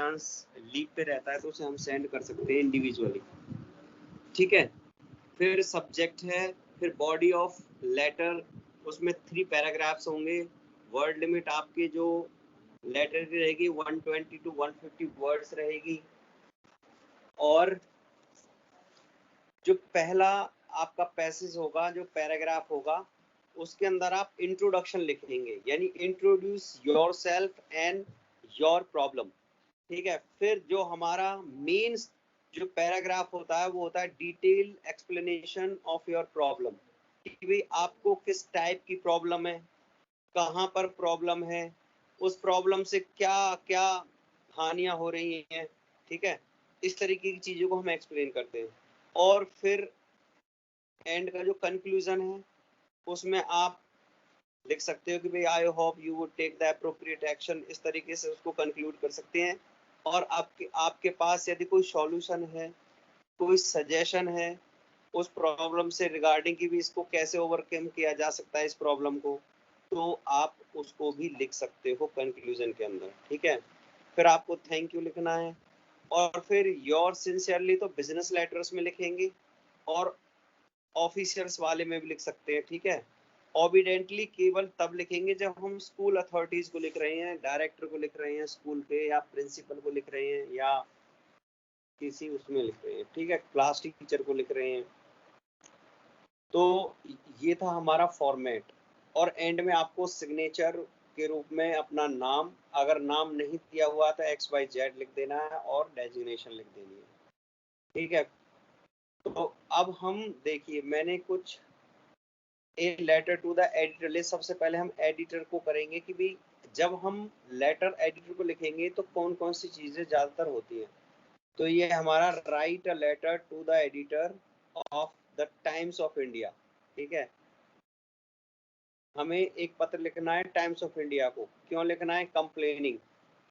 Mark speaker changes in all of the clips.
Speaker 1: Chance leave पे रहता है तो उसे हम सेंड कर सकते हैं इंडिविजुअली, ठीक है। फिर सब्जेक्ट है, फिर बॉडी ऑफ लेटर, उसमें 3 पैराग्राफ्स होंगे। वर्ड लिमिट आपके जो लेटर की रहेगी 120 to 150 वर्ड्स रहेगी। और जो पहला आपका पैसेज होगा, जो पैराग्राफ होगा, उसके अंदर आप इंट्रोडक्शन लिखेंगे, यानी introduce yourself and your problem, ठीक है। फिर जो हमारा मेन जो पैराग्राफ होता है वो होता है detail explanation of your problem, कि भाई आपको किस टाइप की प्रॉब्लम है, कहाँ पर प्रॉब्लम है, उस प्रॉब्लम से क्या क्या हानियां हो रही हैं, ठीक है। इस तरीके की चीजों को हम एक्सप्लेन करते हैं। और फिर एंड का जो कंक्लूजन है उसमें आप लिख सकते हो कि भाई I hope you would take the appropriate action, इस तरीके से उसको कंक्लूड कर सकते हैं। और आपके पास यदि कोई सॉल्यूशन है, कोई सजेशन है उस प्रॉब्लम से रिगार्डिंग की भी, इसको कैसे ओवरकम किया जा सकता है इस प्रॉब्लम को, तो आप उसको भी लिख सकते हो कंक्लूजन के अंदर, ठीक है। फिर आपको थैंक यू लिखना है। और फिर योर सिंसियरली तो बिजनेस लेटर्स में लिखेंगे और ऑफिशियल्स वाले में भी लिख सकते हैं, ठीक है। ओबिडेंटली केवल तब लिखेंगे जब हम स्कूल अथॉरिटीज को लिख रहे हैं, डायरेक्टर को लिख रहे हैं स्कूल के, या प्रिंसिपल को लिख रहे हैं, या किसी उसमें लिख रहे हैं, ठीक है, क्लास टीचर को लिख रहे हैं। तो ये था हमारा फॉर्मेट। और एंड में आपको सिग्नेचर के रूप में अपना नाम, अगर नाम नहीं दिया हुआ तो XYZ लिख देना है और डेजिग्नेशन लिख देनी है, ठीक है। तो अब हम देखिए, मैंने कुछ a letter to the editor list, सबसे पहले हम एडिटर को करेंगे कि भाई जब हम लेटर एडिटर को लिखेंगे तो कौन कौन सी चीजें ज्यादातर होती हैं। तो ये हमारा write a letter to the editor of the Times of India, ठीक है। हमें एक पत्र लिखना है टाइम्स ऑफ इंडिया को। क्यों लिखना है? कंप्लेनिंग,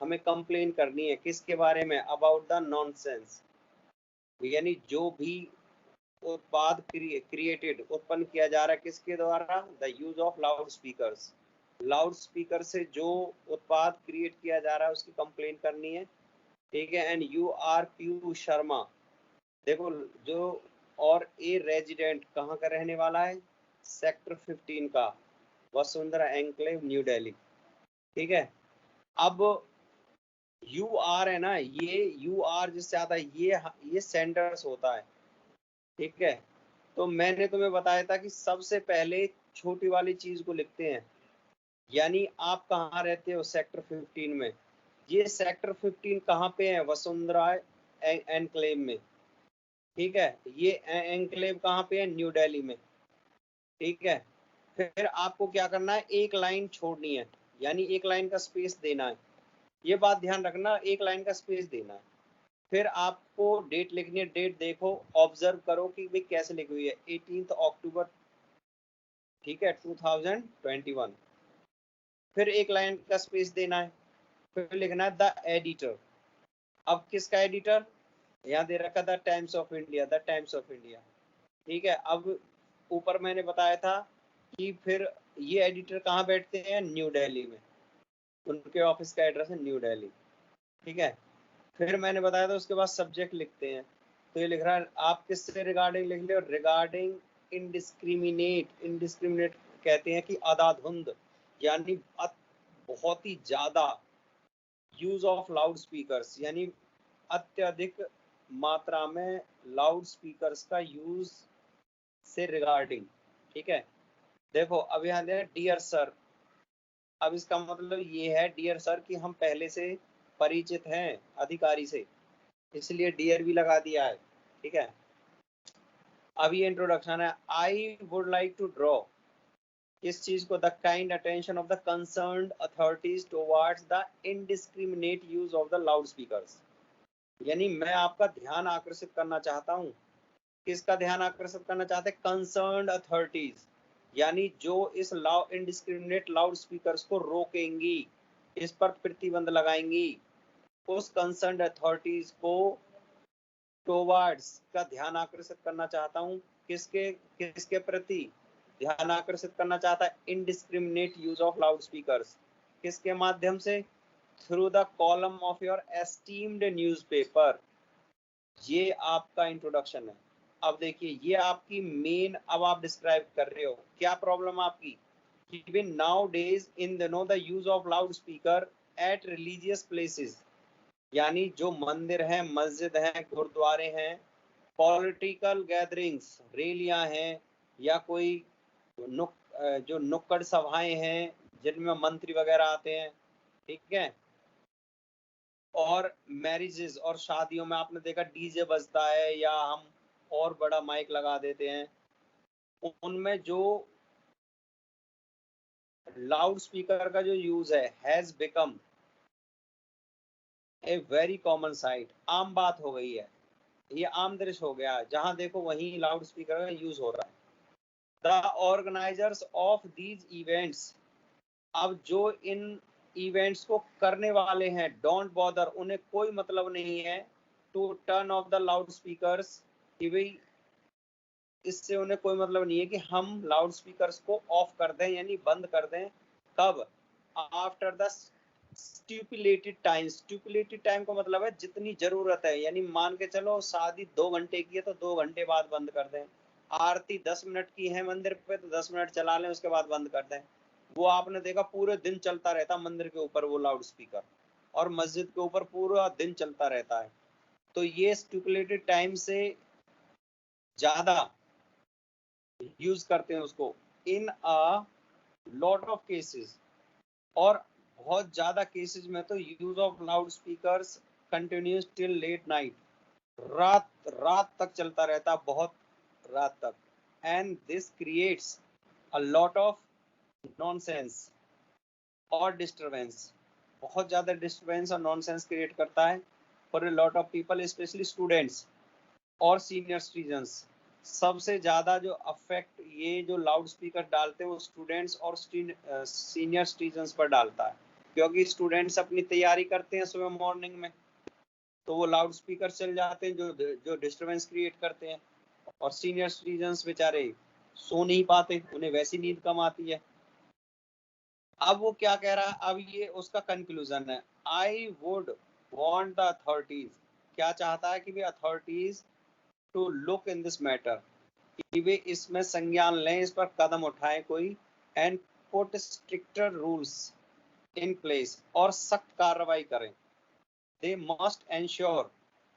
Speaker 1: हमें कंप्लेन करनी है किसके बारे में? अबाउट द नॉनसेंस, यानी जो भी उत्पाद क्रिएटेड, उत्पन्न किया जा रहा है किसके द्वारा? The use of loud speakers, loud speaker से जो उत्पाद क्रिएट किया जा रहा है उसकी कंप्लेन करनी है, ठीक है। And you are Piyush Sharma, देखो जो, और ए रेजिडेंट कहाँ का रहने वाला है? सेक्टर 15 का, वसुंधरा एनक्लेव न्यू दिल्ली, ठीक है। अब यू आर है ना, ये यू आर जिससे आता है ये सेंडर्स होता है, ठीक है। तो मैंने तुम्हें बताया था कि सबसे पहले छोटी वाली चीज को लिखते हैं, यानी आप कहाँ रहते हो? सेक्टर 15 में। ये सेक्टर 15 कहाँ पे है? वसुंधरा एनक्लेव में, ठीक है। ये एनक्लेव कहाँ पे है? न्यू दिल्ली में, ठीक है। फिर आपको क्या करना है? एक लाइन छोड़नी है, यानी एक लाइन का स्पेस देना है। ये बात ध्यान रखना, एक लाइन का स्पेस देना है। फिर आपको डेट लिखनी है। डेट देखो, ऑब्जर्व करो कि भाई कैसे लिखी हुई है, 18 अक्टूबर, ठीक है, 2021। फिर एक लाइन का स्पेस देना है, फिर लिखना है द एडिटर। अब किसका एडिटर? यहाँ दे रखा the Times of India, the Times of India, ठीक है। अब ऊपर मैंने बताया था कि फिर ये एडिटर कहाँ बैठते हैं? न्यू दिल्ली में, उनके ऑफिस का एड्रेस है न्यू दिल्ली, ठीक है। फिर मैंने बताया था उसके बाद सब्जेक्ट लिखते हैं। तो ये लिख रहा है, आप किससे रिगार्डिंग लिख ले? रिगार्डिंग इनडिस्क्रिमिनेट, इनडिस्क्रिमिनेट कहते हैं कि अधाधुंध, यानी बहुत ही ज्यादा यूज ऑफ लाउड स्पीकर्स, यानी अत्यधिक मात्रा में लाउड स्पीकर्स का यूज से रिगार्डिंग, ठीक है। देखो अब यहाँ दे डियर सर, अब इसका मतलब ये है डियर सर कि हम पहले से परिचित हैं अधिकारी से, इसलिए डियर भी लगा दिया है, ठीक है। अब ये इंट्रोडक्शन है। I would like to draw इस चीज को, the kind attention of the concerned authorities towards the indiscriminate use of the loudspeakers, यानी मैं आपका ध्यान आकर्षित करना चाहता हूँ। किसका ध्यान आकर्षित करना चाहते हैं? कंसर्न्ड अथॉरिटीज, यानी जो इस इनडिस्क्रिमिनेट लाउड स्पीकर्स को रोकेंगी, इस पर प्रतिबंध लगाएंगी, उस कंसर्न्ड अथॉरिटीज को टुवर्ड्स का ध्यान आकर्षित करना चाहता हूँ। किसके किसके प्रति ध्यान आकर्षित करना चाहता है? Indiscriminate use of loud speakers, किसके माध्यम से? Through the column of your esteemed newspaper. ये आपका इंट्रोडक्शन है। अब देखिए ये आपकी मेन, अब आप डिस्क्राइब कर रहे हो क्या प्रॉब्लम आपकी। Even nowadays in the use of loudspeaker at religious places, यानी जो मंदिर हैं, मस्जिद हैं, गुरुद्वारे हैं, पॉलिटिकल गैदरिंग्स, रैलियां हैं, या कोई जो नुक्कड़ सभाएं हैं जिनमें मंत्री वगैरह आते हैं, ठीक है, और मैरिजेस और शादियों में आपने देखा डीजे बजता है या हम और बड़ा माइक लगा देते हैं, उनमें जो लाउड स्पीकर का जो यूज है has become a very common site, आम बात हो गई है, ये आम दृश्य हो गया, जहां देखो वहीं लाउड स्पीकर का यूज हो रहा है। The organisers of these events, अब जो इन इवेंट्स को करने वाले हैं, डोंट बॉदर, उन्हें कोई मतलब नहीं है to turn off the loudspeakers, कि भाई इससे उन्हें कोई मतलब नहीं है कि हम लाउड स्पीकर्स को ऑफ कर दें यानी बंद कर दें। कब? After the stipulated time. Stipulated time का मतलब है जितनी जरूरत है, यानी मान के चलो शादी 2 घंटे की है तो 2 घंटे बाद बंद कर दें, आरती 10 मिनट की है मंदिर पे तो 10 मिनट चला लें उसके बाद बंद कर दें। वो आपने देखा पूरे दिन चलता रहता मंदिर के ऊपर वो लाउड स्पीकर, और मस्जिद के ऊपर पूरा दिन चलता रहता है। तो ये स्टिपुलेटेड टाइम से ज्यादा यूज करते हैं उसको in a lot of cases, और बहुत ज्यादा केसेस में तो use of loudspeakers continues till late night, रात रात तक चलता रहता, बहुत रात तक। And this creates a lot of nonsense और डिस्टरबेंस, बहुत ज्यादा डिस्टरबेंस और नॉनसेंस क्रिएट करता है for a lot of people, specially students और सीनियर सिटीजन्स। सबसे ज्यादा जो अफेक्ट ये जो लाउड स्पीकर डालते हैं वो स्टूडेंट्स और सीनियर सिटीजन्स पर डालता है, क्योंकि स्टूडेंट्स अपनी तैयारी करते हैं सुबह मॉर्निंग में, तो वो लाउड स्पीकर चल जाते हैं जो डिस्टरबेंस क्रिएट करते हैं, और सीनियर सिटीजन्स बेचारे सो नहीं पाते, उन्हें वैसी नींद कम आती है। अब वो क्या कह रहा है, अब ये उसका कंक्लूजन है, I would want the authorities, क्या चाहता है कि भी authorities to look in this matter, कि वे इसमें संज्ञान लें, इस पर कदम उठाएं कोई, and put stricter rules in place, और सख्त कार्रवाई करें। दे मस्ट एंश्योर,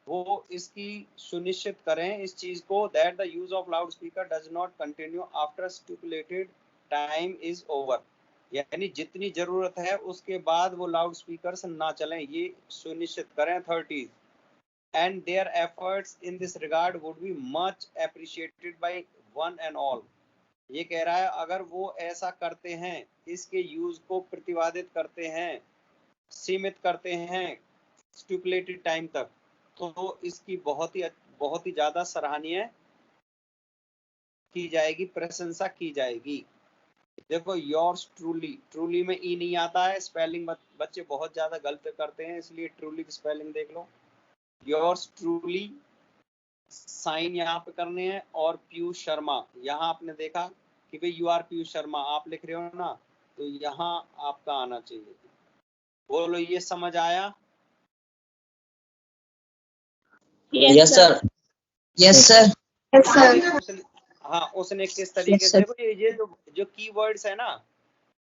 Speaker 1: वो इसकी सुनिश्चित करें इस चीज को, that the use of loud speaker does not continue after stipulated time is over, यानी जितनी जरूरत है उसके बाद वो लाउड स्पीकर ना चलें, ये सुनिश्चित करें authorities. And their efforts in this regard would be much appreciated by one and all। ये कह रहा है अगर वो ऐसा करते हैं, इसके यूज को प्रतिवादित करते हैं, सीमित करते हैं स्टिपुलेटेड टाइम तक, तो इसकी बहुत ही ज्यादा सराहनीय की जाएगी, प्रशंसा की जाएगी। देखो योर्स ट्रूली, ट्रूली में ई नहीं आता है, स्पेलिंग बच्चे बहुत ज्यादा गलत करते हैं, इसलिए ट्रूली की स्पेलिंग देख लो, योर्स ट्रूली साइन यहाँ पे करने हैं, और पीयूष शर्मा, यहाँ आपने देखा कि भाई यू आर पीयूष शर्मा आप लिख रहे हो ना, तो यहाँ आपका आना चाहिए। बोलो ये समझ आया?
Speaker 2: Yes sir, yes sir, yes sir.
Speaker 1: हाँ उसने किस तरीके से, देखो ये जो कीवर्ड्स है ना,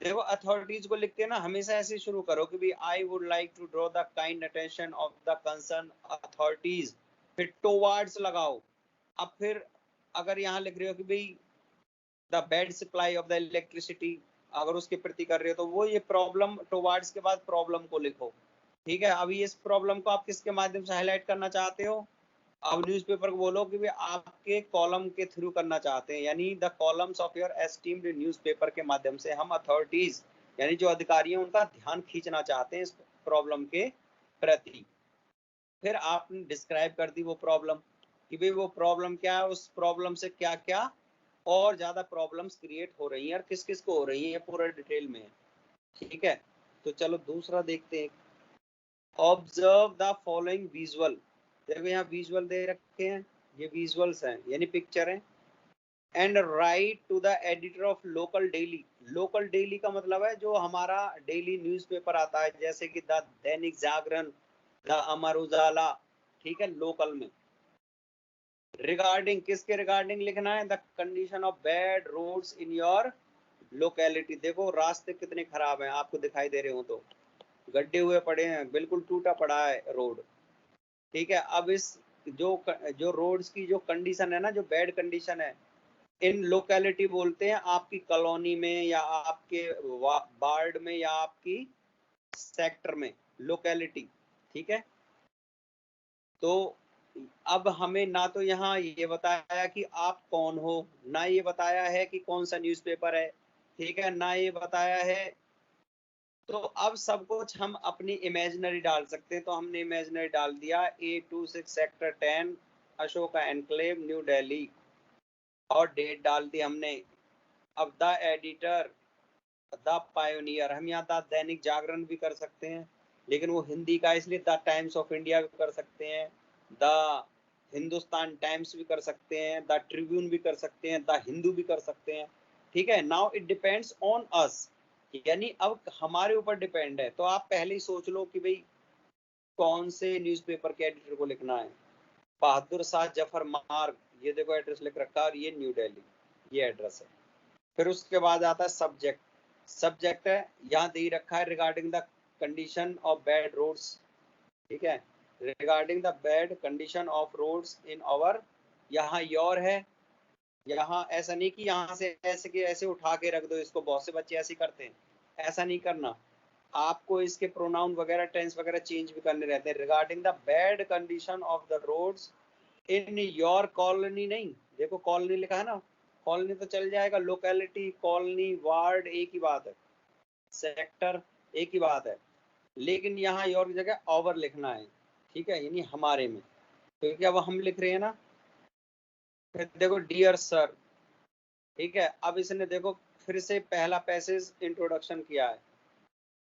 Speaker 1: देखो अथॉरिटीज को लिखते हैं ना, हमेशा ऐसे शुरू करो कि भाई I would like to draw the kind attention of the concern authorities, फिर टुवर्ड्स लगाओ। अब फिर अगर यहाँ लिख रहे हो कि भाई the bed supply of the electricity, अगर उसके प्रति कर रहे हो तो वो ये प्रॉब्लम, टुवर्ड्स के बाद प्रॉब्लम को लिखो, ठीक है। अभी इस प्रॉब्लम को आप किसके माध्यम से हाईलाइट करना चाहते हो? अब न्यूज़पेपर को बोलो कि भाई आपके कॉलम के थ्रू करना चाहते हैं, यानी the columns of your esteemed newspaper के माध्यम से हम अथॉरिटीज यानी जो अधिकारी हैं उनका ध्यान खींचना चाहते हैं इस प्रॉब्लम के प्रति। फिर आपने डिस्क्राइब कर दी वो प्रॉब्लम कि भाई वो प्रॉब्लम क्या है, उस प्रॉब्लम से क्या क्या और ज्यादा प्रॉब्लम्स क्रिएट हो रही हैं और किस किस को हो रही है, पूरा डिटेल में, ठीक है। तो चलो दूसरा देखते हैं, ऑब्जर्व द फॉलोइंग विजुअल। देखो यहाँ विजुअल दे रखे हैं, ये विजुअल्स हैं यानी पिक्चर हैं, and write to the editor of local daily. Local daily का मतलब है जो हमारा डेली न्यूज़पेपर आता है, जैसे कि द दैनिक जागरण, द अमर उजाला, ठीक है, लोकल में। रिगार्डिंग, किसके रिगार्डिंग लिखना है? The condition of bad roads in your locality. देखो रास्ते कितने खराब हैं, आपको दिखाई दे रहे हो तो गड्ढे हुए पड़े हैं, बिल्कुल टूटा पड़ा है रोड, ठीक है। अब इस जो रोड्स की जो कंडीशन है ना, जो बैड कंडीशन है, इन लोकेलिटी बोलते हैं आपकी कॉलोनी में या आपके वार्ड में या आपकी सेक्टर में, लोकेलिटी, ठीक है। तो अब हमें ना तो यहाँ ये बताया कि आप कौन हो, ना ये बताया है कि कौन सा न्यूज़पेपर है, ठीक है, ना ये बताया है। तो अब सब कुछ हम अपनी इमेजिनरी डाल सकते हैं, तो हमने इमेजिनरी डाल दिया A26 sector 10 Ashoka enclave new Delhi, और डेट डाल दी हमने। अब द एडिटर, द पायोनियर, हम यहाँ द दैनिक जागरण भी कर सकते हैं, लेकिन वो हिंदी का, इसलिए द टाइम्स ऑफ इंडिया भी कर सकते हैं, द हिंदुस्तान टाइम्स भी कर सकते हैं, द ट्रिब्यून भी कर सकते हैं, द हिंदू भी कर सकते हैं, ठीक है। Now it depends on us, यानी अब हमारे ऊपर डिपेंड है। तो आप पहले ही सोच लो कि भाई कौन से न्यूज़पेपर के एडिटर को लिखना है। बहादुर शाह जफर मार्ग, ये देखो एड्रेस लिख रखा है, और ये न्यू दिल्ली, ये एड्रेस है। फिर उसके बाद आता है सब्जेक्ट। सब्जेक्ट है यहाँ दे रखा है regarding the condition of bad roads, ठीक है, regarding the bad condition of roads in our, यहाँ योर है। यहाँ ऐसा नहीं कि यहाँ से ऐसे के ऐसे उठा के रख दो इसको, बहुत से बच्चे ऐसे करते हैं, ऐसा नहीं करना। आपको इसके प्रोनाउन वगैरह टेंस वगैरह चेंज भी करने रहते हैं। Regarding the bad condition of the roads in your colony, नहीं, देखो कॉलोनी लिखा है ना, कॉलोनी तो चल जाएगा, लोकेलिटी, कॉलोनी, वार्ड एक ही बात है, सेक्टर एक ही बात है, लेकिन यहाँ योर की जगह ओवर लिखना है, ठीक है, यानी हमारे में, क्योंकि अब हम लिख रहे हैं ना। फिर देखो डियर सर, ठीक है। अब इसने देखो फिर से पहला पैसेज इंट्रोडक्शन किया है,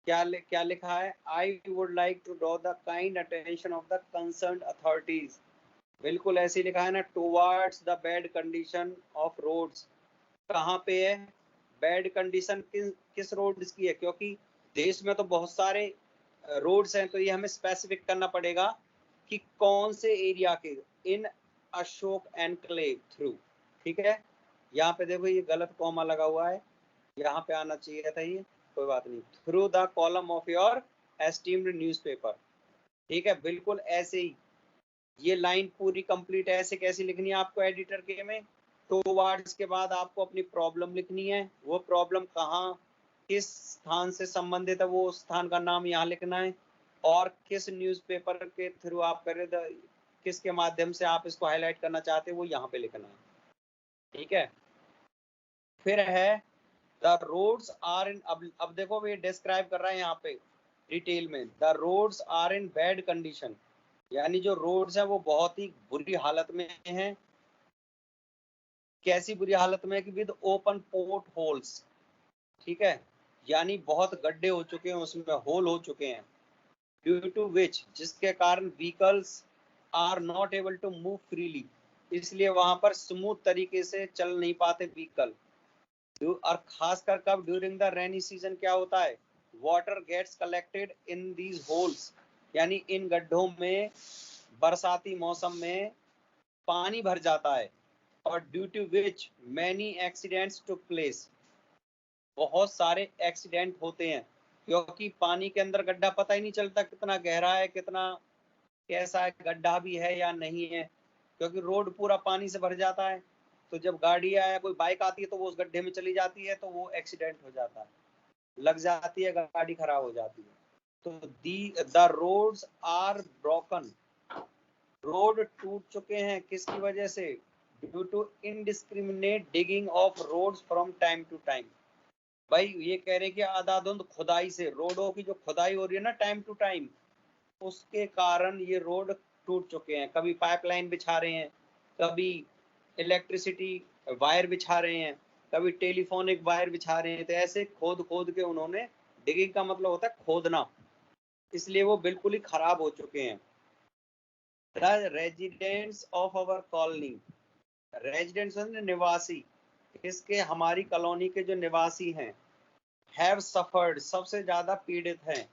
Speaker 1: क्या लिखा है? I would like to draw the kind attention of the concerned authorities, बिल्कुल ऐसे लिखा है ना, towards the bad condition of roads. कहाँ पे है बैड कंडीशन, किस रोड्स की है? क्योंकि देश में तो बहुत सारे रोड्स हैं, तो ये हमें स्पेसिफिक करना पड़ेगा कि कौन से एरिया के, इन अशोक एनक्लेव थ्रू, ठीक है। यहाँ पे देखो ये गलत कॉमा लगा हुआ है, यहाँ पे आना चाहिए था ये, कोई बात नहीं। Through the column of your esteemed newspaper, ठीक है, बिल्कुल ऐसे ही। ये लाइन पूरी कंप्लीट है, ऐसे कैसे लिखनी है आपको एडिटर के में? तो वर्ड्स के बाद आपको अपनी प्रॉब्लम लिखनी है, वो प्रॉब्लम कहाँ किस स्थान से संबंधित है, वो स्थान का नाम यहाँ लिखना है, और किस न्यूज़पेपर के थ्रू आप कर रहे, किसके माध्यम से आप इसको हाईलाइट करना चाहते हैं, वो यहाँ पे लिखना है, ठीक है। फिर है द रोड्स आर इन, अब देखो ये डिस्क्राइब कर रहा है यहाँ पे डिटेल में, the roads are in bad condition, यानी जो रोड्स है वो बहुत ही बुरी हालत में है। कैसी बुरी हालत में है? कि विद ओपन पोर्ट होल्स, ठीक है, यानी बहुत गड्ढे हो चुके हैं, उसमें होल हो चुके हैं। ड्यू टू विच, जिसके कारण vehicles are not able to move freely, इसलिए वहां पर स्मूथ तरीके से चल नहीं पाते व्हीकल। और खासकर कब? ड्यूरिंग द रेनी सीजन क्या होता है? Water gets collected in these holes, यानी इन गड्ढों में बरसाती मौसम में पानी भर जाता है, और due to which many accidents took place, बहुत सारे एक्सीडेंट होते हैं, क्योंकि पानी के अंदर गड्ढा पता ही नहीं चलता कितना गहरा है, कितना कैसा है, गड्ढा भी है या नहीं है, क्योंकि रोड पूरा पानी से भर जाता है। तो जब गाड़ी या कोई बाइक आती है तो वो उस गड्ढे में चली जाती है, तो वो एक्सीडेंट हो जाता है, लग जाती है, गाड़ी खराब हो जाती है। तो the roads are broken, road टूट चुके हैं, किसकी वजह से? Due to indiscriminate digging of roads from time to time. भाई ये कह रहे कि आधाधुंध खुदाई से, रोडों की जो खुदाई हो रही है ना टाइम टू टाइम, उसके कारण ये रोड टूट चुके हैं। कभी पाइपलाइन बिछा रहे हैं, कभी इलेक्ट्रिसिटी वायर बिछा रहे हैं, कभी टेलीफोनिक वायर बिछा रहे हैं, तो ऐसे खोद खोद के उन्होंने, डिगिंग का मतलब होता है खोदना, इसलिए वो बिल्कुल ही खराब हो चुके हैं। The residents of our colony, residents निवासी, इसके हमारी कॉलोनी के जो निवासी हैं, हैव सफर्ड सबसे ज्यादा पीड़ित हैं,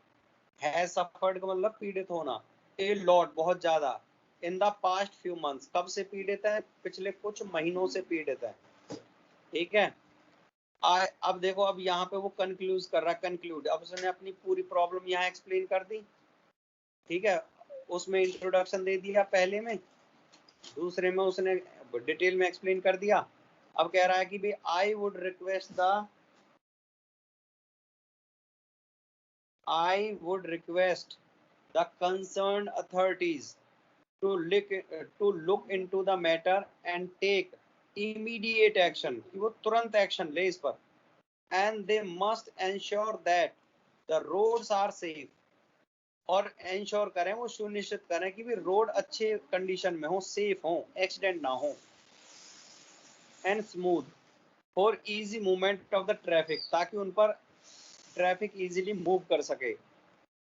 Speaker 1: हैव सफर्ड का मतलब पीड़ित होना, ए लॉट बहुत ज्यादा, in the past few months कब से पीड़ित है, पिछले कुछ महीनों से पीड़ित है। ठीक है, अब देखो, अब यहाँ पे वो कंक्लूज कर रहा है, कंक्लूड, अब उसने अपनी पूरी प्रॉब्लम यहाँ एक्सप्लेन कर दी। ठीक है, उसमें इंट्रोडक्शन दे दिया पहले में, दूसरे में उसने डिटेल में एक्सप्लेन कर दिया। अब कह रहा है कि भाई I would request the concerned authorities to look into the matter and take immediate action, कि वो तुरंत एक्शन ले इस पर, and they must ensure that the roads are safe, और इंश्योर करें, वो सुनिश्चित करें कि भी रोड अच्छे कंडीशन में हो, सेफ हो, एक्सीडेंट ना हो, and smooth for easy movement of the traffic, ताकि उन पर ट्रैफिक इजीली मूव कर सके,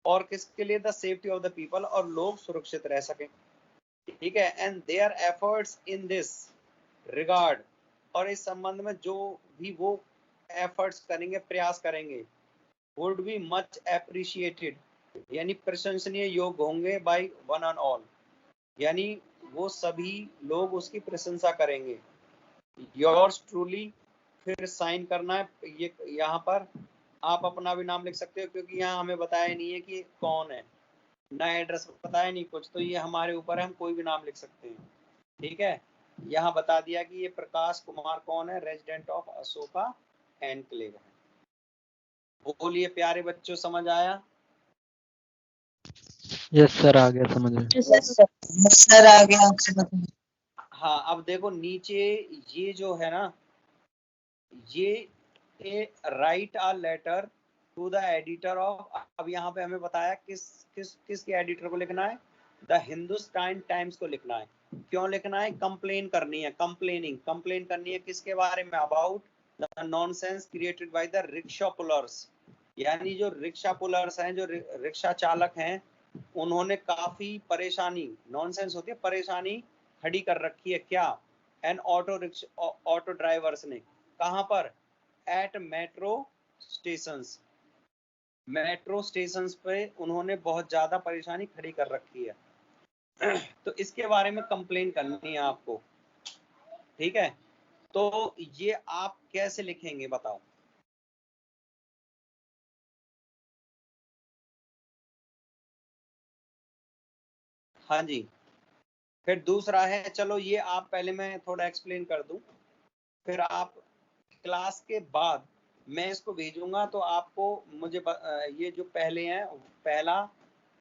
Speaker 1: और किसके लिए, the safety of the people, और लोग सुरक्षित रह सके। ठीक है, and their efforts in this regard, और इस संबंध में जो भी वो एफर्ट्स करेंगे, प्रयास करेंगे, वुड बी मच एप्रिशिएटेड, यानी प्रशंसनीय योग्य होंगे, बाय वन एंड ऑल, यानी वो सभी लोग उसकी प्रशंसा करेंगे। योर्स ट्रूली, फिर साइन करना है, ये यहाँ पर आप अपना भी नाम लिख सकते हो, क्योंकि यहाँ हमें बताया नहीं है कि कौन है, ना एड्रेस बताया नहीं कुछ, तो ये हमारे ऊपर है, हम कोई भी नाम लिख सकते हैं। ठीक है, यहाँ बता दिया कि ये प्रकाश कुमार कौन है, रेजिडेंट ऑफ अशोका एनक्लेव है। बोलिए प्यारे बच्चों, समझ आया?
Speaker 3: यस सर, आ गया समझ में।
Speaker 2: यस सर, आ गया।
Speaker 1: हाँ, अब देखो नीचे ये जो है ना, ये write a letter to the editor of, अब यहाँ पे हमें बताया किसके एडिटर को लिखना है, द हिंदुस्तान टाइम्स को लिखना है। क्यों लिखना है? कंप्लेन करनी है, कंप्लेन करनी है किसके बारे में, about the nonsense created by the rickshaw pullers, यानी जो रिक्शा पुलर्स हैं, जो रिक्शा चालक हैं, उन्होंने काफी परेशानी, नॉनसेंस होती है परेशानी, खड़ी कर रखी है, क्या, एन ऑटो ड्राइवर्स ने, कहां पर, एट मेट्रो स्टेशंस पे उन्होंने बहुत ज्यादा परेशानी खड़ी कर रखी है। तो इसके बारे में कंप्लेन करनी है आपको। ठीक है, तो ये आप कैसे लिखेंगे बताओ? हाँ जी, फिर दूसरा है, चलो ये आप पहले मैं थोड़ा एक्सप्लेन कर दूं, फिर आप क्लास के बाद मैं इसको भेजूंगा, तो आपको मुझे ये जो पहले हैं, पहला,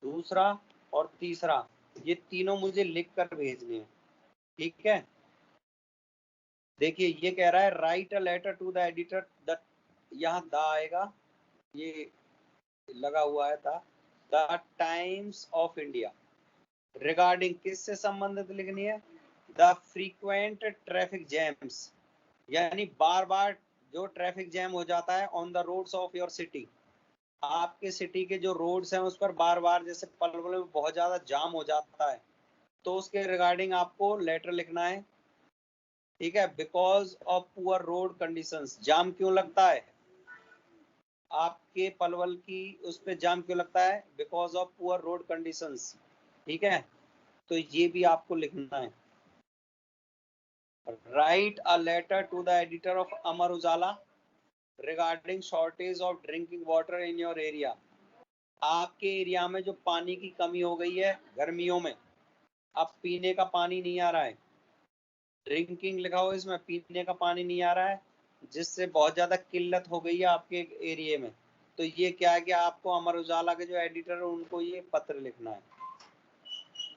Speaker 1: दूसरा और तीसरा, ये तीनों मुझे लिख कर भेजने हैं। ठीक है, देखिए ये कह रहा है write a letter to the editor, the, यहाँ द आएगा, ये लगा हुआ है था, the Times of India, regarding, किससे संबंधित लिखनी है, द फ्रीक्वेंट ट्रैफिक जैम्स, यानी बार बार जो ट्रैफिक जैम हो जाता है on the roads of your city, आपके सिटी के जो रोड्स हैं उस पर बार बार जैसे पलवल में बहुत ज्यादा जाम हो जाता है, तो उसके रिगार्डिंग आपको लेटर लिखना है। ठीक है, because of poor road conditions, jam क्यों लगता है आपके पलवल की, उस पे जाम क्यों लगता है, because of poor road conditions. ठीक है, तो ये भी आपको लिखना है। Write a letter to the editor of Amar Ujala regarding shortage of drinking water in your area, आपके एरिया में जो पानी की कमी हो गई है गर्मियों में, अब पीने का पानी नहीं आ रहा है, ड्रिंकिंग लिखा हो इसमें, पीने का पानी नहीं आ रहा है, जिससे बहुत ज्यादा किल्लत हो गई है आपके एरिया में, तो ये क्या है कि आपको अमर उजाला के जो एडिटर है उनको ये पत्र लिखना है।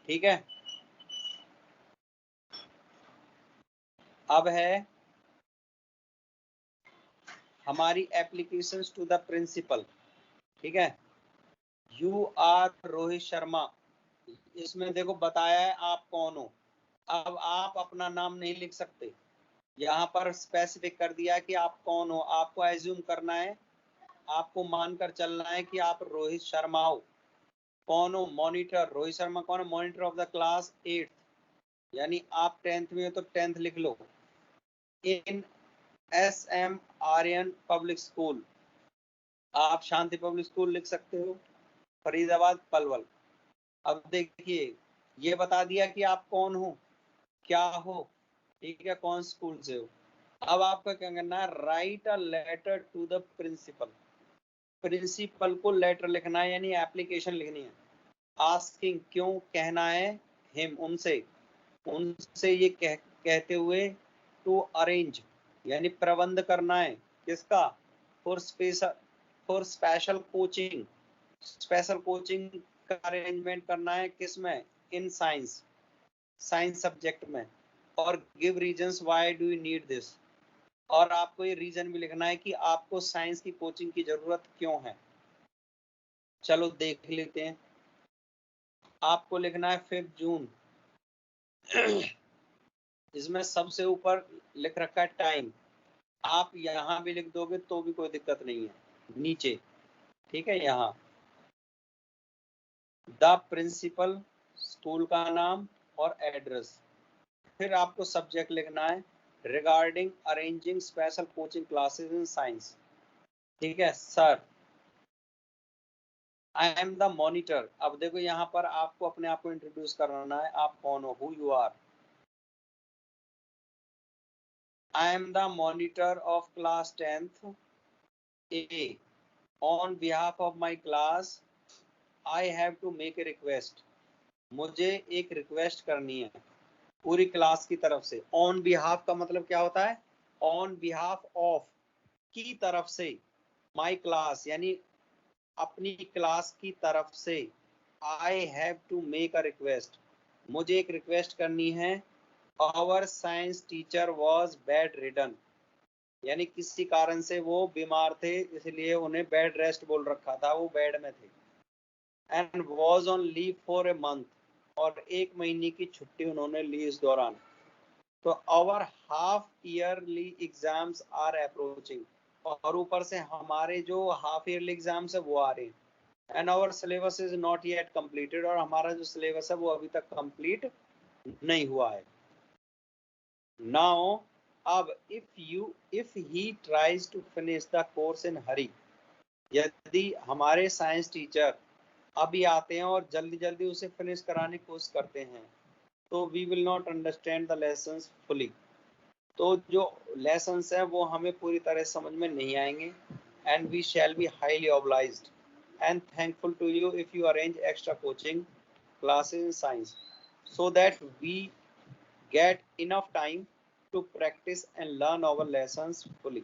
Speaker 1: ठीक है, अब है हमारी एप्लीकेशंस टू द प्रिंसिपल। ठीक है, यू आर रोहित शर्मा, इसमें देखो बताया है आप कौन हो, अब आप अपना नाम नहीं लिख सकते, यहाँ पर स्पेसिफिक कर दिया है कि आप कौन हो, आपको एज्यूम करना है, आपको मानकर चलना है कि आप रोहित शर्मा हो। कौन हो? मॉनिटर, रोहित शर्मा कौन है? Monitor of the class 8th। यानी आप 10th में हो तो 10th लिख लो। इन SM आर्यन पब्लिक स्कूल, आप शांति पब्लिक स्कूल लिख सकते हो, फरीदाबाद पलवल। अब देखिए ये बता दिया कि आप कौन हो, क्या हो, ठीक है, कौन स्कूल से हो। अब आपका क्या करना है, write a letter to the principal. Principal को लेटर लिखना है, यानी एप्लीकेशन लिखनी है। आस्किंग, क्यों कहना है, हिम, उनसे, उनसे ये कहते हुए, टू अरेंज यानी प्रबंध करना है, किसका, for special coaching, special coaching का अरेंजमेंट करना है, किसमें, इन साइंस, साइंस सब्जेक्ट में। और give reasons why do you need this, और आपको ये रीजन भी लिखना है कि आपको साइंस की कोचिंग की जरूरत क्यों है। चलो देख लेते हैं। आपको लिखना है 5 जून। इसमें सबसे ऊपर लिख रखा है टाइम, आप यहाँ भी लिख दोगे तो भी कोई दिक्कत नहीं है, नीचे, ठीक है, यहाँ द प्रिंसिपल, स्कूल का नाम और एड्रेस। फिर आपको सब्जेक्ट लिखना है regarding arranging special coaching classes in science, ठीक है sir. I am the monitor. अब देखो यहाँ पर आपको अपने आप को इंट्रोड्यूस करना है, आप कौन हो, who you are. I am the monitor of class 10th A. On behalf of my class, I have to make a request. मुझे एक रिक्वेस्ट करनी है पूरी क्लास की तरफ से। ऑन बिहाफ का मतलब क्या होता है, ऑन बिहाफ ऑफ, की तरफ से, माई क्लास यानी अपनी क्लास की तरफ से। I have to make a request, मुझे एक रिक्वेस्ट करनी है। Our science teacher was bedridden, यानी किसी कारण से वो बीमार थे, इसलिए उन्हें बेड रेस्ट बोल रखा था, वो बेड में थे। And was on leave for a month, और 1 महीने की छुट्टी उन्होंने ली इस दौरान। तो our half yearly exams are approaching, और ऊपर से हमारे जो हाफ ईयरली एग्जाम्स है वो आ रहे हैं। And our syllabus is not yet completed, और हमारा जो सिलेबस है वो अभी तक कंप्लीट नहीं हुआ है। नाउ अब if he tries to finish the course in hurry, यदि हमारे साइंस टीचर अभी आते हैं और जल्दी जल्दी उसे फिनिश कराने की कोशिश करते हैं, तो we will not understand the lessons fully, तो जो लेसन्स है वो हमें पूरी तरह समझ में नहीं आएंगे। And we shall be highly obliged and thankful to you if you arrange extra coaching classes in science, so that we get enough time to practice and learn our lessons fully,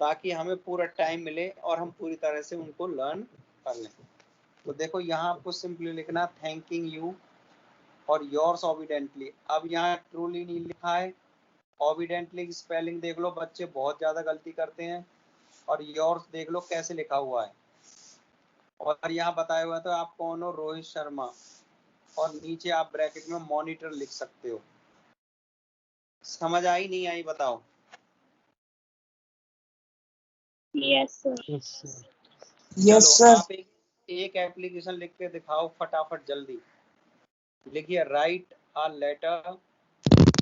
Speaker 1: ताकि हमें पूरा time मिले और हम पूरी तरह से उनको लर्न कर लें। तो देखो यहाँ आपको सिंपली लिखना थैंकिंग यू और योर्स ऑबिडेंटली। अब यहाँ ट्रूली नहीं लिखा है, ऑबिडेंटली की स्पेलिंग देख लो, बच्चे बहुत ज्यादा गलती करते हैं। और योर्स देख लो कैसे लिखा हुआ है, और यहाँ बताया हुआ तो आप कौन हो, रोहित शर्मा, और नीचे आप ब्रैकेट में मॉनिटर लिख सकते हो। समझ आई नहीं आई बताओ।
Speaker 4: Yes sir.
Speaker 2: यस
Speaker 1: चलो
Speaker 2: सर।
Speaker 1: आप एक एप्लीकेशन लिख के दिखाओ फटाफट जल्दी। लिखिए write a letter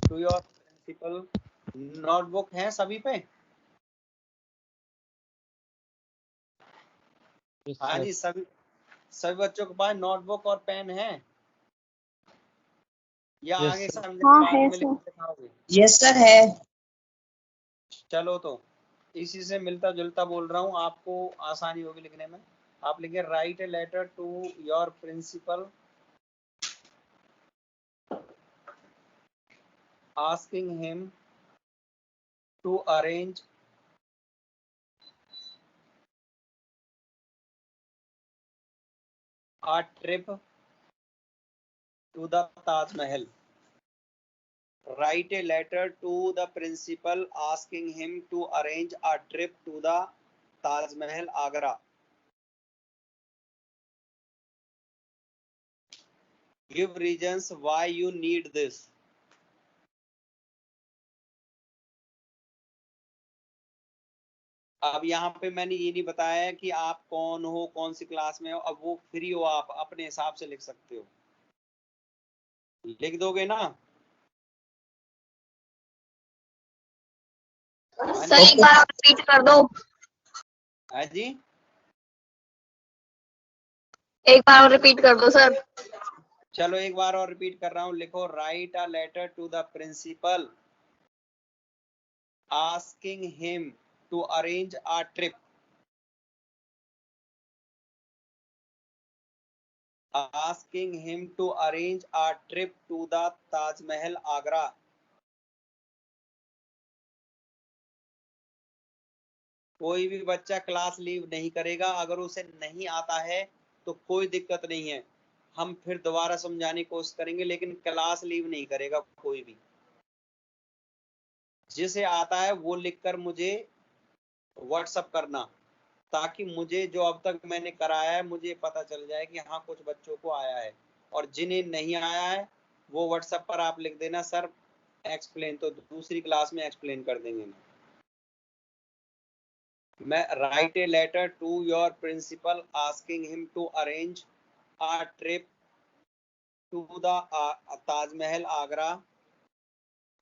Speaker 1: to your principal. Notebook है सभी पे? हाँ जी, सभी सभी बच्चों के पास नोटबुक और पेन है, या
Speaker 3: Yes,
Speaker 1: आगे
Speaker 3: sir.
Speaker 1: समझने
Speaker 4: हाँ
Speaker 1: बाद
Speaker 4: है
Speaker 1: में लिख
Speaker 4: सर।
Speaker 1: के दिखाओगे?
Speaker 2: यस सर है।
Speaker 1: चलो तो इसी से मिलता जुलता बोल रहा हूँ, आपको आसानी होगी लिखने में। आप लिखिए write a letter to your principal asking him to arrange a trip to the Taj Mahal. Write a letter to the principal asking him to arrange a trip to the Taj Mahal, Agra. Give reasons why you need this. अब यहाँ पे मैंने ये नहीं बताया कि आप कौन हो, कौन सी क्लास में हो, अब वो फ्री हो, आप अपने हिसाब से लिख सकते हो। लिख दोगे ना?
Speaker 4: सर एक बार और रिपीट कर दो।
Speaker 1: हाँ जी,
Speaker 4: एक बार और रिपीट कर दो सर।
Speaker 1: चलो एक बार और रिपीट कर रहा हूँ, लिखो write a letter to the principal asking him to arrange a trip, asking him to arrange a trip to the Taj Mahal, Agra. कोई भी बच्चा क्लास लीव नहीं करेगा, अगर उसे नहीं आता है तो कोई दिक्कत नहीं है, हम फिर दोबारा समझाने की कोशिश करेंगे, लेकिन क्लास लीव नहीं करेगा कोई भी। जिसे आता है वो लिखकर मुझे व्हाट्सएप करना, ताकि मुझे जो अब तक मैंने कराया है मुझे पता चल जाए कि हाँ कुछ बच्चों को आया है, और जिन्हें नहीं आया है वो व्हाट्सएप पर आप लिख देना सर एक्सप्लेन, तो दूसरी क्लास में एक्सप्लेन कर देंगे। मैं write a letter to your principal asking him to arrange a trip to the Taj Mahal Agra,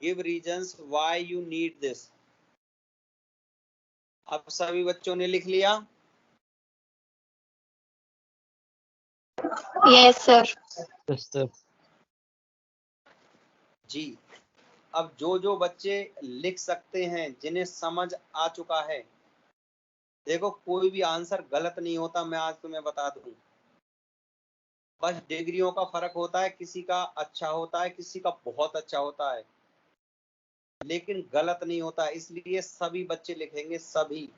Speaker 1: give reasons why you need this. अब सभी बच्चों ने लिख लिया?
Speaker 4: Yes sir.
Speaker 3: Yes sir.
Speaker 1: जी, अब जो जो बच्चे लिख सकते हैं, जिन्हें समझ आ चुका है, देखो कोई भी आंसर गलत नहीं होता, मैं आज तुम्हें बता दूं, बस डिग्रियों का फर्क होता है, किसी का अच्छा होता है, किसी का बहुत अच्छा होता है, लेकिन गलत नहीं होता, इसलिए सभी बच्चे लिखेंगे, सभी।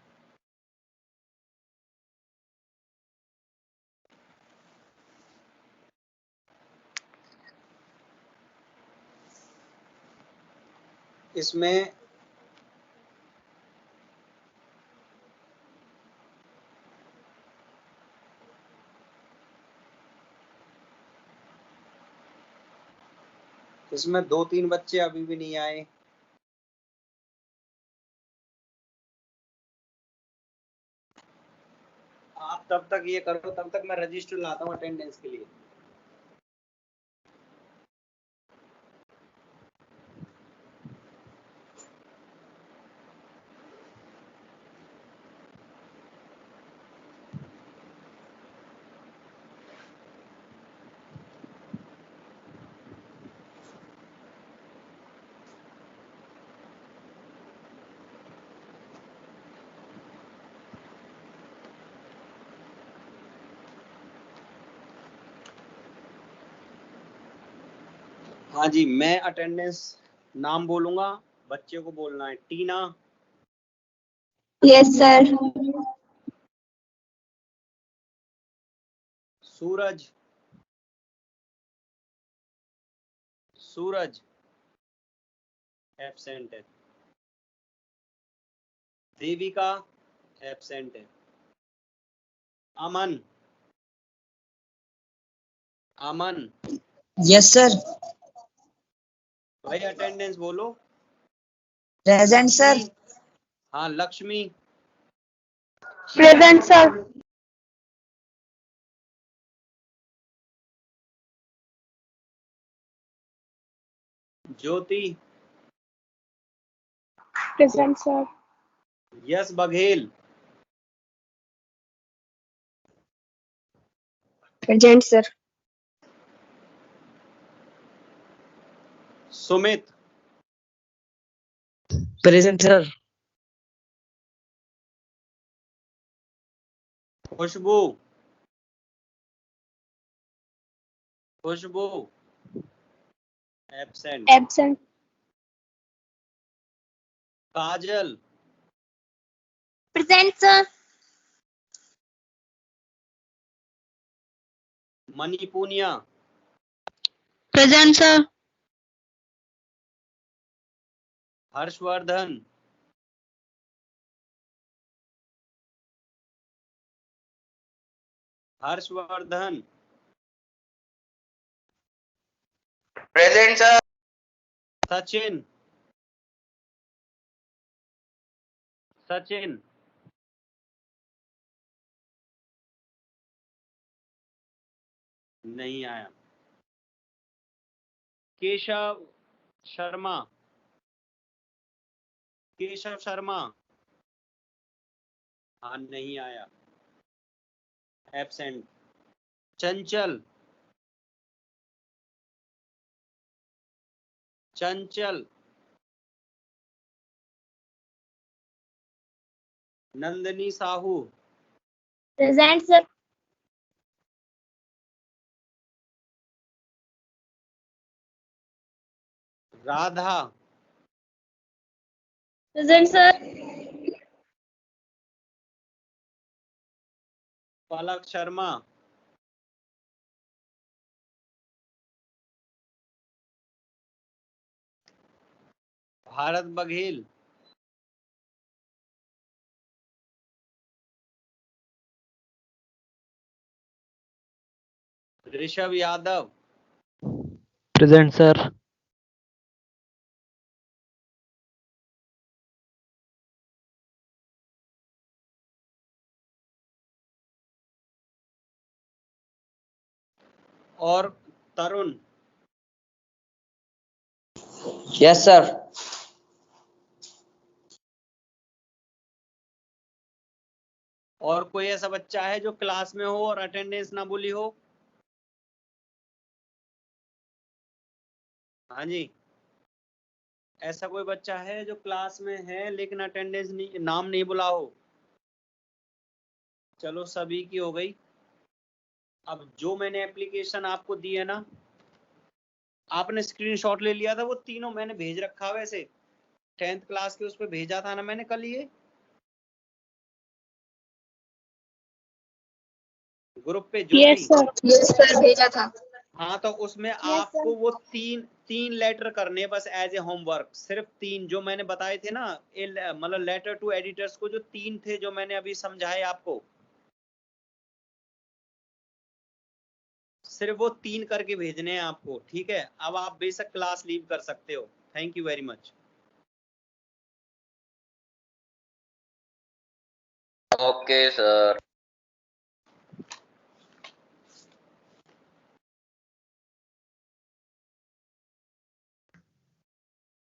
Speaker 1: इसमें इसमें 2-3 बच्चे अभी भी नहीं आए। आप तब तक ये करो, तब तक मैं रजिस्टर लाता हूँ अटेंडेंस के लिए। हाँ जी, मैं अटेंडेंस नाम बोलूंगा, बच्चे को बोलना है। Tina,
Speaker 4: yes sir.
Speaker 1: Suraj, Suraj absent है, देविका एब्सेंट है, अमन, अमन
Speaker 2: यस सर।
Speaker 1: भाई अटेंडेंस बोलो।
Speaker 2: Present sir.
Speaker 1: लक्ष्मी, हाँ Lakshmi,
Speaker 4: present sir.
Speaker 1: Jyoti,
Speaker 4: present sir.
Speaker 1: Yash Baghel,
Speaker 4: present sir.
Speaker 1: Sumit,
Speaker 3: present sir.
Speaker 1: Khushbu, Khushbu absent,
Speaker 4: absent.
Speaker 1: Kajal,
Speaker 4: present sir.
Speaker 1: Manipuniya,
Speaker 4: present sir.
Speaker 1: Harshvardhan, Harshvardhan,
Speaker 5: present sir.
Speaker 1: Sachin, Sachin, नहीं आया, केशव शर्मा, केशव शर्मा, हाँ नहीं आया, absent. Chanchal, Chanchal. Nandini Sahu,
Speaker 4: present sir.
Speaker 1: Radha,
Speaker 4: present sir.
Speaker 1: Palak Sharma, Bharat Baghel, Rishabh Yadav,
Speaker 3: present sir.
Speaker 1: और तरुण।
Speaker 5: Yes, sir.
Speaker 1: और कोई ऐसा बच्चा है जो क्लास में हो और अटेंडेंस ना बोली हो? हाँ जी, ऐसा कोई बच्चा है जो क्लास में है लेकिन अटेंडेंस नहीं, नाम नहीं बुला हो? चलो सभी की हो गई। अब जो मैंने एप्लीकेशन आपको दी है ना, आपने स्क्रीनशॉट ले लिया था, वो तीनों मैंने भेज रखा है वैसे 10th क्लास के उस पर भेजा था ना मैंने कल ये ग्रुप पे
Speaker 4: यस
Speaker 1: ज्योति।
Speaker 4: सर। यस सर, भेजा था।
Speaker 1: हाँ तो उसमें आपको वो तीन लेटर करने बस एज ए होमवर्क, सिर्फ 3 जो मैंने बताए थे ना, मतलब लेटर टू एडिटर्स को जो 3 थे जो मैंने अभी समझाए आपको, सिर्फ वो 3 करके भेजने हैं आपको। ठीक है, अब आप बेशक क्लास लीव कर सकते हो। Thank you very much.
Speaker 5: Okay, sir.